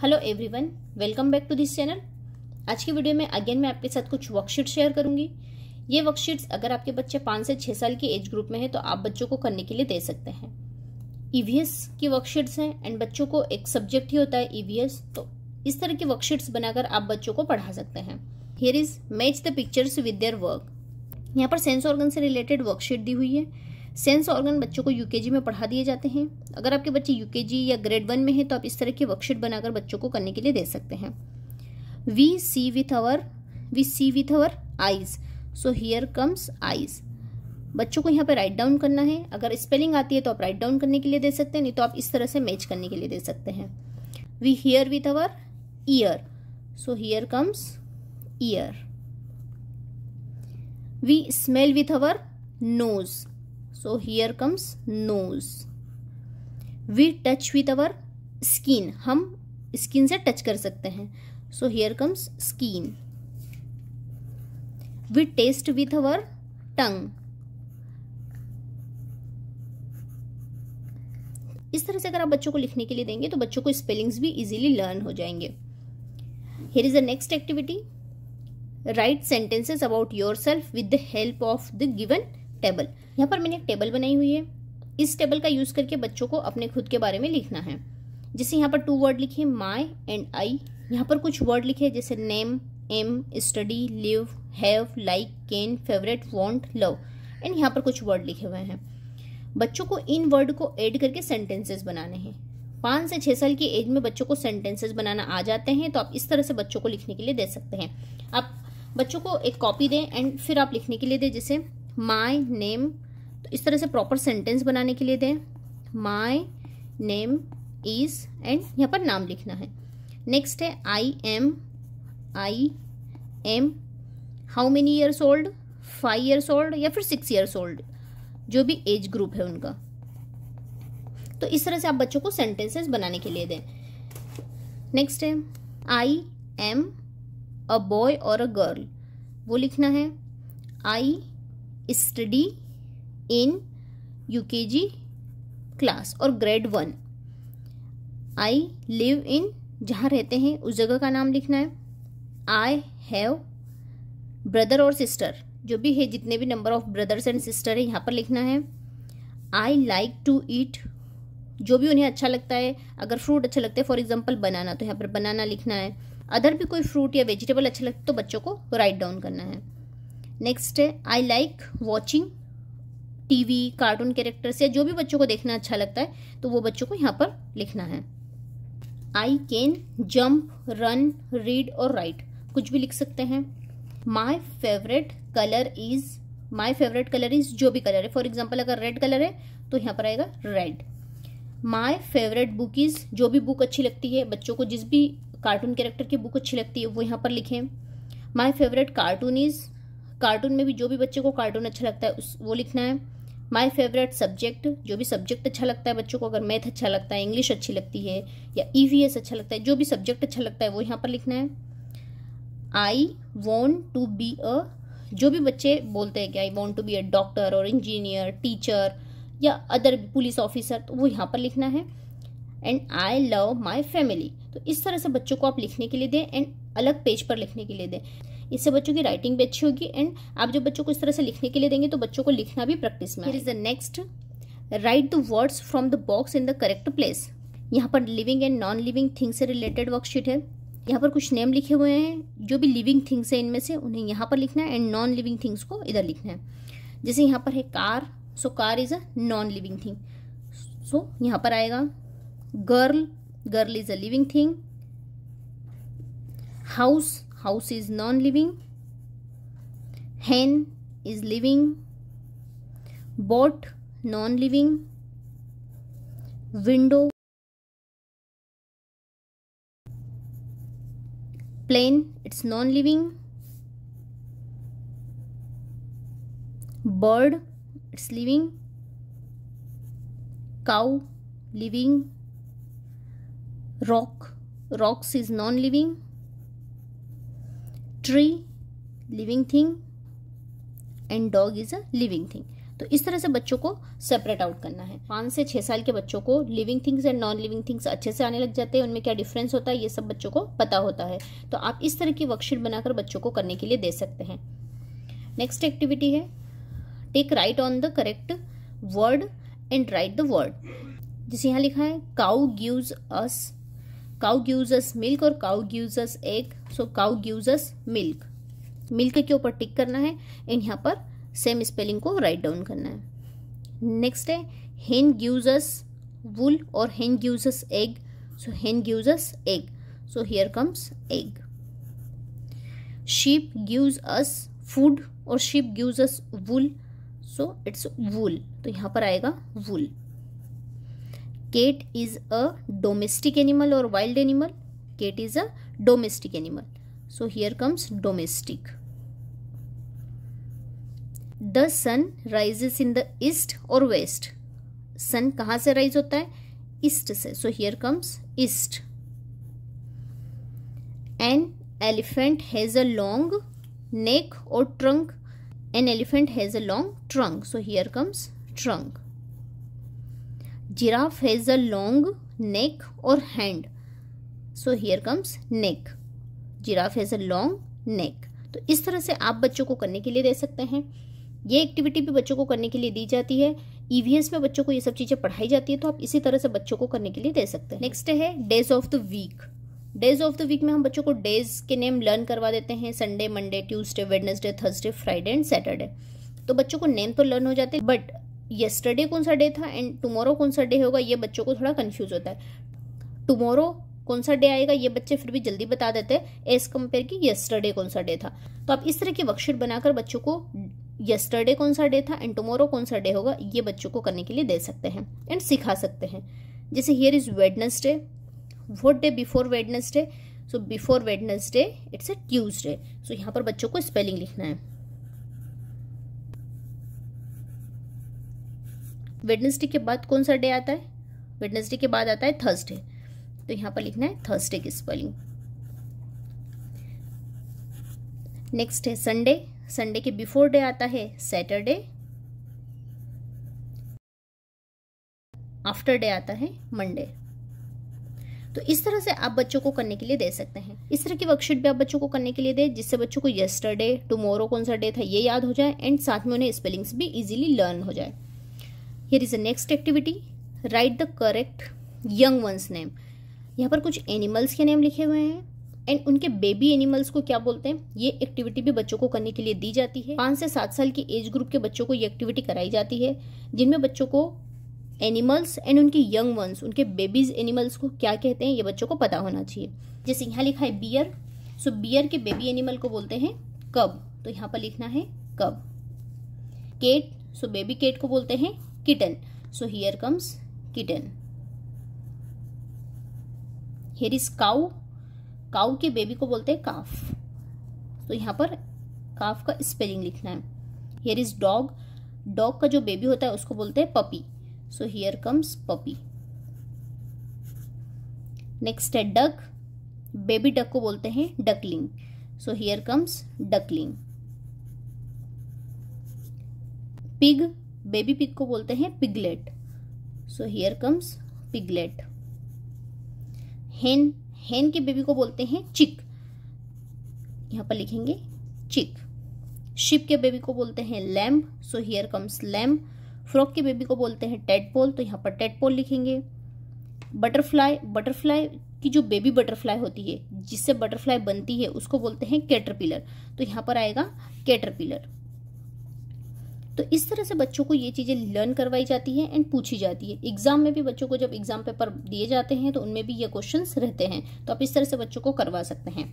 Hello everyone, welcome back to this channel. आज की video में अगेन मैं आपके साथ कुछ वर्कशीट शेयर करूंगी। ये वर्कशीट्स अगर आपके बच्चे 5 से 6 साल की एज ग्रुप में है तो आप बच्चों को करने के लिए दे सकते हैं। ईवीएस की वर्कशीट्स हैं एंड बच्चों को एक सब्जेक्ट ही होता है ईवीएस, तो इस तरह की वर्कशीट्स बनाकर आप बच्चों को पढ़ा सकते हैं। Here is match the pictures with their work. यहाँ पर सेंस ऑर्गन से रिलेटेड वर्कशीट दी हुई है। सेंस ऑर्गन बच्चों को यूकेजी में पढ़ा दिए जाते हैं। अगर आपके बच्चे यूकेजी या ग्रेड 1 में है तो आप इस तरह की वर्कशीट बनाकर बच्चों को करने के लिए दे सकते हैं। We see with our eyes, so here comes eyes. बच्चों को यहाँ पे राइट डाउन करना है। अगर स्पेलिंग आती है तो आप राइट डाउन करने के लिए दे सकते हैं, नहीं तो आप इस तरह से मैच करने के लिए दे सकते हैं। We hear with our ear, so here comes ear. We smell with our nose, so here comes nose. We touch with our skin, हम स्किन से टच कर सकते हैं, so here comes skin. We taste with our tongue. इस तरह से अगर आप बच्चों को लिखने के लिए देंगे तो बच्चों को स्पेलिंग्स भी इजीली लर्न हो जाएंगे। Here is the next activity. Write sentences about yourself with the help of the given table. यहाँ पर मैंने एक टेबल बनाई हुई है। इस टेबल का यूज करके बच्चों को अपने खुद के बारे में लिखना है। जैसे यहाँ पर 2 वर्ड लिखे, माई एंड आई। यहाँ पर कुछ वर्ड लिखे जैसे name, am, study, live, have, like, can, favourite, want, love, and यहाँ पर कुछ वर्ड लिखे हुए हैं। बच्चों को इन वर्ड को ऐड करके सेंटेंसेस बनाने हैं। 5 से 6 साल की एज में बच्चों को सेंटेंसेस बनाना आ जाते हैं, तो आप इस तरह से बच्चों को लिखने के लिए दे सकते हैं। आप बच्चों को एक कॉपी दें एंड फिर आप लिखने के लिए दें, जैसे माई नेम, तो इस तरह से प्रॉपर सेंटेंस बनाने के लिए दें, माई नेम इज, एंड यहाँ पर नाम लिखना है। नेक्स्ट है I am, how many years old, 5 years old या फिर 6 ईयर्स ओल्ड, जो भी एज ग्रुप है उनका। तो इस तरह से आप बच्चों को सेंटेंसेस बनाने के लिए दें। नेक्स्ट है आई एम अ बॉय और अ गर्ल, वो लिखना है। I study in UKG class और ग्रेड 1। आई लिव इन, जहाँ रहते हैं उस जगह का नाम लिखना है। आई हैव ब्रदर और सिस्टर, जो भी है जितने भी number of brothers and sister है यहाँ पर लिखना है। आई लाइक टू ईट, जो भी उन्हें अच्छा लगता है। अगर फ्रूट अच्छा लगता है, फॉर एग्जाम्पल बनाना, तो यहाँ पर बनाना लिखना है। अदर भी कोई फ्रूट या वेजिटेबल अच्छा लगता है तो बच्चों को राइट डाउन करना है। नेक्स्ट है I like watching TV, cartoon characters या जो भी बच्चों को देखना अच्छा लगता है तो वो बच्चों को यहाँ पर लिखना है। I can jump, run, read और राइट, कुछ भी लिख सकते हैं। माई फेवरेट कलर इज, जो भी कलर है। फॉर एग्जाम्पल अगर रेड कलर है तो यहाँ पर आएगा red. My favourite book is, जो भी बुक अच्छी लगती है बच्चों को, जिस भी कार्टून कैरेक्टर की बुक अच्छी लगती है वो यहाँ पर लिखें। My favourite cartoon is, cartoon में भी जो भी बच्चे को कार्टून अच्छा लगता है वो लिखना है। माई फेवरेट सब्जेक्ट, जो भी सब्जेक्ट अच्छा लगता है बच्चों को, अगर मैथ अच्छा लगता है, इंग्लिश अच्छी लगती है या ईवीएस अच्छा लगता है, जो भी सब्जेक्ट अच्छा लगता है वो यहाँ पर लिखना है। I want to be a, जो भी बच्चे बोलते हैं कि I want to be a doctor और इंजीनियर, टीचर या अदर पुलिस ऑफिसर, तो वो यहाँ पर लिखना है। And I love my family, तो इस तरह से बच्चों को आप लिखने के लिए दें एंड अलग पेज पर लिखने के लिए दें। इससे बच्चों की राइटिंग भी अच्छी होगी एंड आप जब बच्चों को इस तरह से लिखने के लिए देंगे तो बच्चों को लिखना भी प्रैक्टिस में। Here is the next, right the words from the box in the correct place. यहाँ पर living and non living things से रिलेटेड वर्कशीट है। यहाँ पर कुछ नेम लिखे हुए हैं, जो भी लिविंग थिंग्स है इनमें से उन्हें यहाँ पर लिखना है एंड नॉन लिविंग थिंग्स को इधर लिखना है। जैसे यहाँ पर है car, so car is a non living thing, so यहाँ पर आएगा। Girl is a living thing. House is non-living. Hen is living. Boat non-living. Window. Plane, it's non-living. Bird, it's living. Cow, living. Rocks is non-living. Tree, living thing, and dog is a living thing. तो इस तरह से बच्चों को separate out करना है। 5 से 6 साल के बच्चों को living things and non living things अच्छे से आने लग जाते हैं, उनमें क्या डिफरेंस होता है ये सब बच्चों को पता होता है। तो आप इस तरह की वर्कशीट बनाकर बच्चों को करने के लिए दे सकते हैं। नेक्स्ट एक्टिविटी है take write on the correct word and write the word. जैसे यहाँ लिखा है काउ गिव्स अस मिल्क और cow gives us egg, so cow gives us milk. Milk के ऊपर टिक करना है एंड यहाँ पर सेम स्पेलिंग को राइट डाउन करना है। नेक्स्ट है हेन गिव्स अस वुल और हेन gives us egg, so hen gives us egg, so here comes egg. Sheep gives us food और sheep gives us wool, so it's wool, तो यहाँ पर आएगा wool. Cat is a domestic animal और wild animal, cat is a domestic animal, so here comes domestic. The sun rises in the east और west, sun कहाँ से rise होता है? ईस्ट से, so here comes east. An elephant has a long neck और trunk, an elephant has a long trunk, so here comes trunk. Giraffe has a long neck और hand, so here comes neck, giraffe has a long neck. तो इस तरह से आप बच्चों को करने के लिए दे सकते हैं। ये एक्टिविटी भी बच्चों को करने के लिए दी जाती है, ईवीएस में बच्चों को ये सब चीजें पढ़ाई जाती है, तो आप इसी तरह से बच्चों को करने के लिए दे सकते हैं। नेक्स्ट है days of the week. Days of the week में हम बच्चों को डेज के नेम लर्न करवा देते हैं, Sunday, Monday, Tuesday, Wednesday, Thursday, Friday and Saturday. तो बच्चों को नेम तो लर्न हो जाते हैं, बट येस्टरडे कौन सा डे था एंड टुमारो कौन सा डे होगा ये बच्चों को थोड़ा कंफ्यूज होता है। टुमारो कौन सा डे आएगा ये बच्चे फिर भी जल्दी बता देते हैं एज कम्पेयर की येस्टरडे कौन सा डे था। तो आप इस तरह की वर्कशीट बनाकर बच्चों को येस्टरडे कौन सा डे था एंड टुमारो कौन सा डे होगा ये बच्चों को करने के लिए दे सकते हैं एंड सिखा सकते हैं। जैसे here is Wednesday, what day before Wednesday, so before Wednesday it's a Tuesday, so यहाँ पर बच्चों को स्पेलिंग लिखना है। वेडनेसडे के बाद कौन सा डे आता है? वेडनेसडे के बाद आता है थर्सडे, तो यहाँ पर लिखना है थर्सडे की स्पेलिंग। नेक्स्ट है संडे, संडे के बिफोर डे आता है सैटरडे, आफ्टर डे आता है मंडे। तो इस तरह से आप बच्चों को करने के लिए दे सकते हैं। इस तरह की वर्कशीट भी आप बच्चों को करने के लिए दे जिससे बच्चों को येस्टरडे, टुमारो कौन सा डे था ये याद हो जाए एंड साथ में उन्हें स्पेलिंग्स भी इजीली लर्न हो जाए। Here is a next activity, right the correct young ones name. यहाँ पर कुछ एनिमल्स के नेम लिखे हुए हैं एंड उनके बेबी एनिमल्स को क्या बोलते हैं ये एक्टिविटी भी बच्चों को करने के लिए दी जाती है। 5 से 7 साल की एज ग्रुप के बच्चों को ये एक्टिविटी कराई जाती है जिनमें बच्चों को एनिमल्स एंड उनके यंग वंस, उनके बेबीज एनिमल्स को क्या कहते हैं ये बच्चों को पता होना चाहिए। जैसे यहाँ लिखा है बियर, सो बियर के बेबी एनिमल को बोलते हैं कब, तो यहाँ पर लिखना है कब। केट, सो बेबी केट को बोलते हैं kitten, so here comes kitten. Here is cow, cow के बेबी को बोलते हैं काफ, तो यहाँ पर काफ का स्पेलिंग लिखना है। हियर इज डॉग, डॉग का जो बेबी होता है उसको बोलते हैं puppy, so here comes puppy. Next है डक, बेबी डक को बोलते हैं duckling, so here comes duckling. Pig, baby pig को बोलते हैं piglet, so here comes piglet. हेन, हेन के बेबी को बोलते हैं चिक, यहां पर लिखेंगे चिक। शिप के बेबी को बोलते हैं lamb, so here comes lamb. Frog के बेबी को बोलते हैं टेडपोल, तो यहाँ पर टेडपोल लिखेंगे। बटरफ्लाई, बटरफ्लाई की जो बेबी बटरफ्लाई होती है जिससे बटरफ्लाई बनती है उसको बोलते हैं कैटरपिलर, तो यहाँ पर आएगा कैटरपिलर। तो इस तरह से बच्चों को ये चीजें लर्न करवाई जाती है एंड पूछी जाती है। एग्जाम में भी बच्चों को जब एग्जाम पेपर दिए जाते हैं तो उनमें भी ये क्वेश्चंस रहते हैं, तो आप इस तरह से बच्चों को करवा सकते हैं।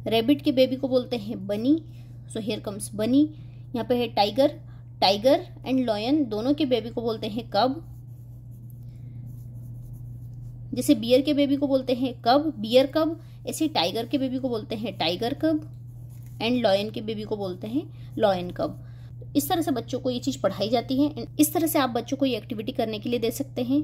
रैबिट के बेबी को बोलते हैं बनी, सो हियर कम्स बनी। यहाँ पे है टाइगर, टाइगर एंड लॉयन दोनों के बेबी को बोलते हैं कब। जैसे बियर के बेबी को बोलते हैं कब, बियर कब, ऐसे टाइगर के बेबी को बोलते हैं टाइगर कब एंड लॉयन के बेबी को बोलते हैं लॉयन कब। इस तरह से बच्चों को ये चीज पढ़ाई जाती है। इस तरह से आप बच्चों को ये एक्टिविटी करने के लिए दे सकते हैं।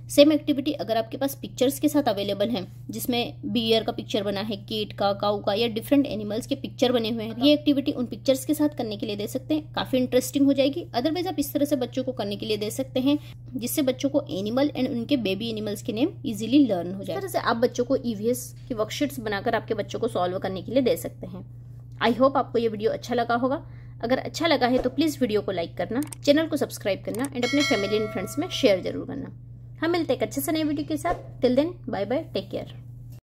सेम एक्टिविटी अगर आपके पास पिक्चर्स के साथ अवेलेबल है, जिसमें बियर का पिक्चर बना है, कीट का, काऊ का, या डिफरेंट एनिमल्स के पिक्चर बने हुए हैं, ये एक्टिविटी उन पिक्चर्स के साथ करने के लिए दे सकते हैं, काफी इंटरेस्टिंग हो जाएगी। अदरवाइज आप इस तरह से बच्चों को करने के लिए दे सकते हैं, जिससे बच्चों को एनिमल एंड उनके बेबी एनिमल्स के नेम इजीली लर्न हो जाए। इस तरह से आप बच्चों को ईवीएस की वर्कशीट्स बनाकर आपके बच्चों को सॉल्व करने के लिए दे सकते हैं। आई होप आपको ये वीडियो अच्छा लगा होगा। अगर अच्छा लगा है तो प्लीज वीडियो को लाइक करना, चैनल को सब्सक्राइब करना एंड अपने फैमिली एंड फ्रेंड्स में शेयर जरूर करना। हम मिलते हैं एक अच्छे से नए वीडियो के साथ। Till then bye bye, take care.